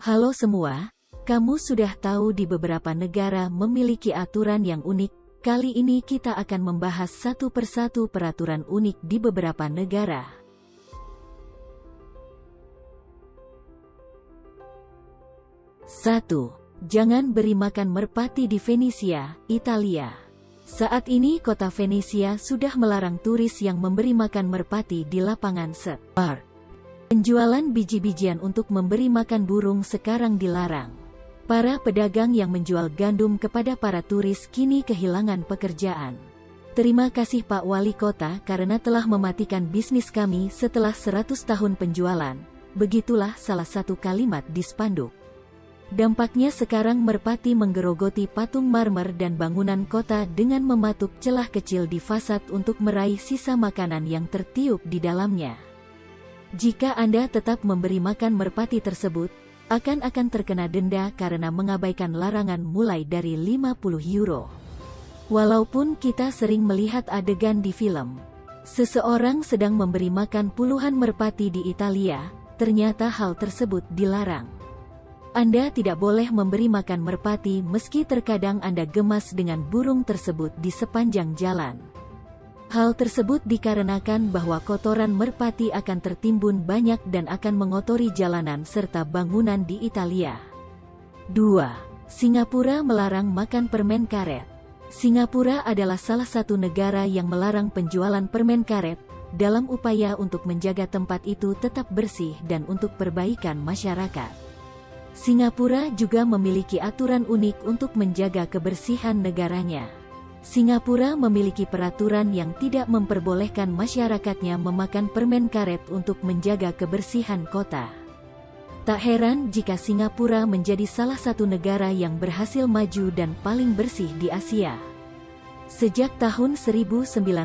Halo semua, kamu sudah tahu di beberapa negara memiliki aturan yang unik. Kali ini kita akan membahas satu persatu peraturan unik di beberapa negara. Satu, jangan beri makan merpati di Venesia, Italia. Saat ini kota Venesia sudah melarang turis yang memberi makan merpati di lapangan skate. Penjualan biji-bijian untuk memberi makan burung sekarang dilarang. Para pedagang yang menjual gandum kepada para turis kini kehilangan pekerjaan. Terima kasih Pak Wali Kota karena telah mematikan bisnis kami setelah 100 tahun penjualan. Begitulah salah satu kalimat di spanduk. Dampaknya sekarang merpati menggerogoti patung marmer dan bangunan kota dengan mematuk celah kecil di fasad untuk meraih sisa makanan yang tertiup di dalamnya. Jika Anda tetap memberi makan merpati tersebut, akan terkena denda karena mengabaikan larangan mulai dari 50 euro. Walaupun kita sering melihat adegan di film, seseorang sedang memberi makan puluhan merpati di Italia, ternyata hal tersebut dilarang. Anda tidak boleh memberi makan merpati meski terkadang Anda gemas dengan burung tersebut di sepanjang jalan. Hal tersebut dikarenakan bahwa kotoran merpati akan tertimbun banyak dan akan mengotori jalanan serta bangunan di Italia. 2. Singapura melarang makan permen karet. Singapura adalah salah satu negara yang melarang penjualan permen karet, dalam upaya untuk menjaga tempat itu tetap bersih dan untuk perbaikan masyarakat. Singapura juga memiliki aturan unik untuk menjaga kebersihan negaranya. Singapura memiliki peraturan yang tidak memperbolehkan masyarakatnya memakan permen karet untuk menjaga kebersihan kota. Tak heran jika Singapura menjadi salah satu negara yang berhasil maju dan paling bersih di Asia. Sejak tahun 1992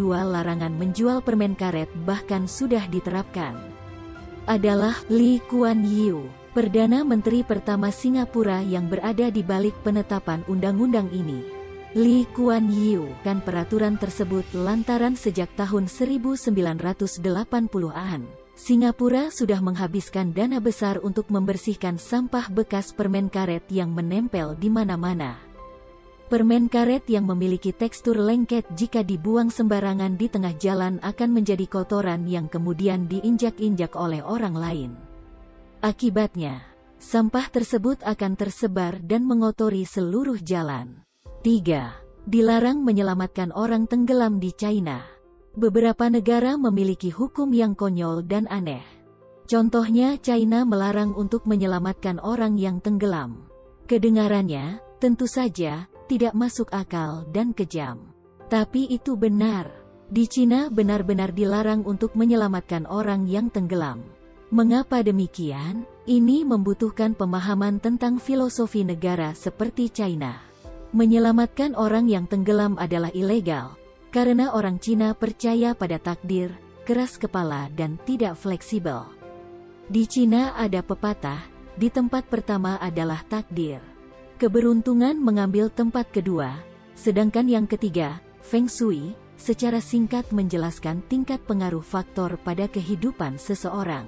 larangan menjual permen karet bahkan sudah diterapkan. Adalah Lee Kuan Yew, Perdana Menteri pertama Singapura yang berada di balik penetapan undang-undang ini. Lee Kuan Yew kan peraturan tersebut lantaran sejak tahun 1980-an, Singapura sudah menghabiskan dana besar untuk membersihkan sampah bekas permen karet yang menempel di mana-mana. Permen karet yang memiliki tekstur lengket jika dibuang sembarangan di tengah jalan akan menjadi kotoran yang kemudian diinjak-injak oleh orang lain. Akibatnya, sampah tersebut akan tersebar dan mengotori seluruh jalan. 3. Dilarang menyelamatkan orang tenggelam di China. Beberapa negara memiliki hukum yang konyol dan aneh. Contohnya China melarang untuk menyelamatkan orang yang tenggelam. Kedengarannya, tentu saja, tidak masuk akal dan kejam. Tapi itu benar. Di China benar-benar dilarang untuk menyelamatkan orang yang tenggelam. Mengapa demikian? Ini membutuhkan pemahaman tentang filosofi negara seperti China. Menyelamatkan orang yang tenggelam adalah ilegal, karena orang Cina percaya pada takdir, keras kepala dan tidak fleksibel. Di Cina ada pepatah, di tempat pertama adalah takdir. Keberuntungan mengambil tempat kedua, sedangkan yang ketiga, Feng Shui, secara singkat menjelaskan tingkat pengaruh faktor pada kehidupan seseorang.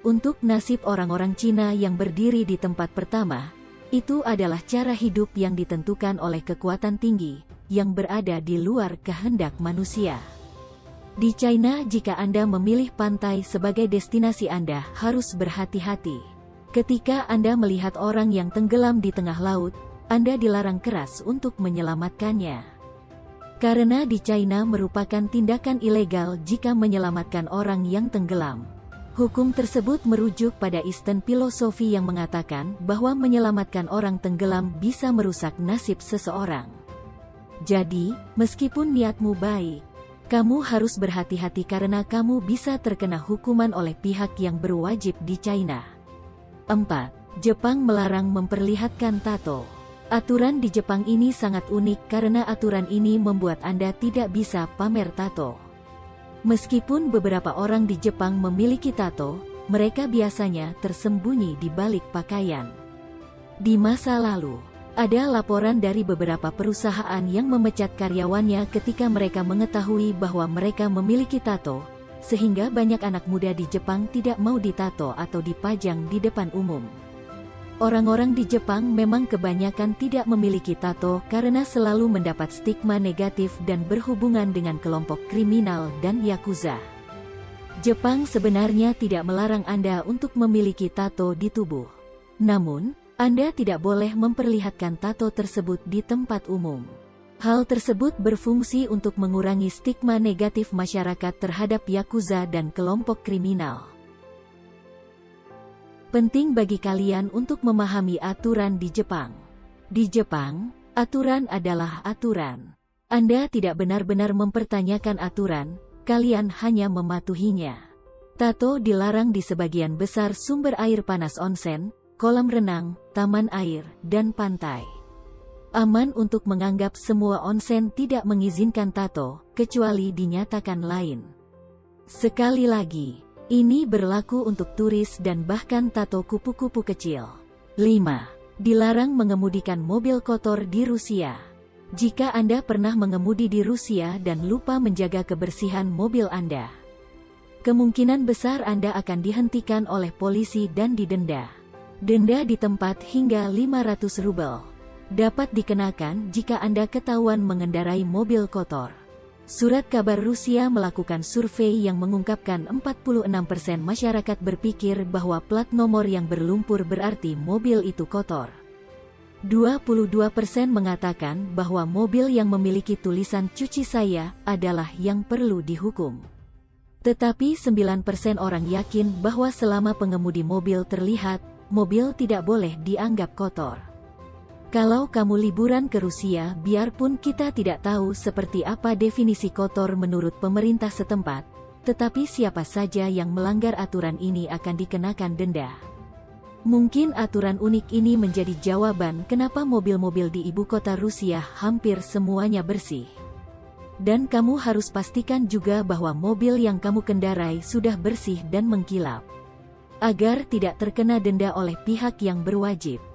Untuk nasib orang-orang Cina yang berdiri di tempat pertama, itu adalah cara hidup yang ditentukan oleh kekuatan tinggi, yang berada di luar kehendak manusia. Di China jika Anda memilih pantai sebagai destinasi Anda harus berhati-hati. Ketika Anda melihat orang yang tenggelam di tengah laut, Anda dilarang keras untuk menyelamatkannya. Karena di China merupakan tindakan ilegal jika menyelamatkan orang yang tenggelam. Hukum tersebut merujuk pada Eastern filosofi yang mengatakan bahwa menyelamatkan orang tenggelam bisa merusak nasib seseorang. Jadi, meskipun niatmu baik, kamu harus berhati-hati karena kamu bisa terkena hukuman oleh pihak yang berwajib di China. 4. Jepang melarang memperlihatkan tato. Aturan di Jepang ini sangat unik karena aturan ini membuat Anda tidak bisa pamer tato. Meskipun beberapa orang di Jepang memiliki tato, mereka biasanya tersembunyi di balik pakaian. Di masa lalu, ada laporan dari beberapa perusahaan yang memecat karyawannya ketika mereka mengetahui bahwa mereka memiliki tato, sehingga banyak anak muda di Jepang tidak mau ditato atau dipajang di depan umum. Orang-orang di Jepang memang kebanyakan tidak memiliki tato karena selalu mendapat stigma negatif dan berhubungan dengan kelompok kriminal dan yakuza. Jepang sebenarnya tidak melarang Anda untuk memiliki tato di tubuh. Namun, Anda tidak boleh memperlihatkan tato tersebut di tempat umum. Hal tersebut berfungsi untuk mengurangi stigma negatif masyarakat terhadap yakuza dan kelompok kriminal. Penting bagi kalian untuk memahami aturan di Jepang. Di Jepang, aturan adalah aturan. Anda tidak benar-benar mempertanyakan aturan, kalian hanya mematuhinya. Tato dilarang di sebagian besar sumber air panas onsen, kolam renang, taman air, dan pantai. Aman untuk menganggap semua onsen tidak mengizinkan tato, kecuali dinyatakan lain. Sekali lagi, ini berlaku untuk turis dan bahkan tato kupu-kupu kecil. 5. Dilarang mengemudikan mobil kotor di Rusia. Jika Anda pernah mengemudi di Rusia dan lupa menjaga kebersihan mobil Anda, kemungkinan besar Anda akan dihentikan oleh polisi dan didenda. Denda di tempat hingga 500 rubel dapat dikenakan jika Anda ketahuan mengendarai mobil kotor. Surat kabar Rusia melakukan survei yang mengungkapkan 46% masyarakat berpikir bahwa plat nomor yang berlumpur berarti mobil itu kotor. 22% mengatakan bahwa mobil yang memiliki tulisan "cuci saya" adalah yang perlu dihukum. Tetapi 9% orang yakin bahwa selama pengemudi mobil terlihat, mobil tidak boleh dianggap kotor. Kalau kamu liburan ke Rusia, biarpun kita tidak tahu seperti apa definisi kotor menurut pemerintah setempat, tetapi siapa saja yang melanggar aturan ini akan dikenakan denda. Mungkin aturan unik ini menjadi jawaban kenapa mobil-mobil di ibu kota Rusia hampir semuanya bersih. Dan kamu harus pastikan juga bahwa mobil yang kamu kendarai sudah bersih dan mengkilap, agar tidak terkena denda oleh pihak yang berwajib.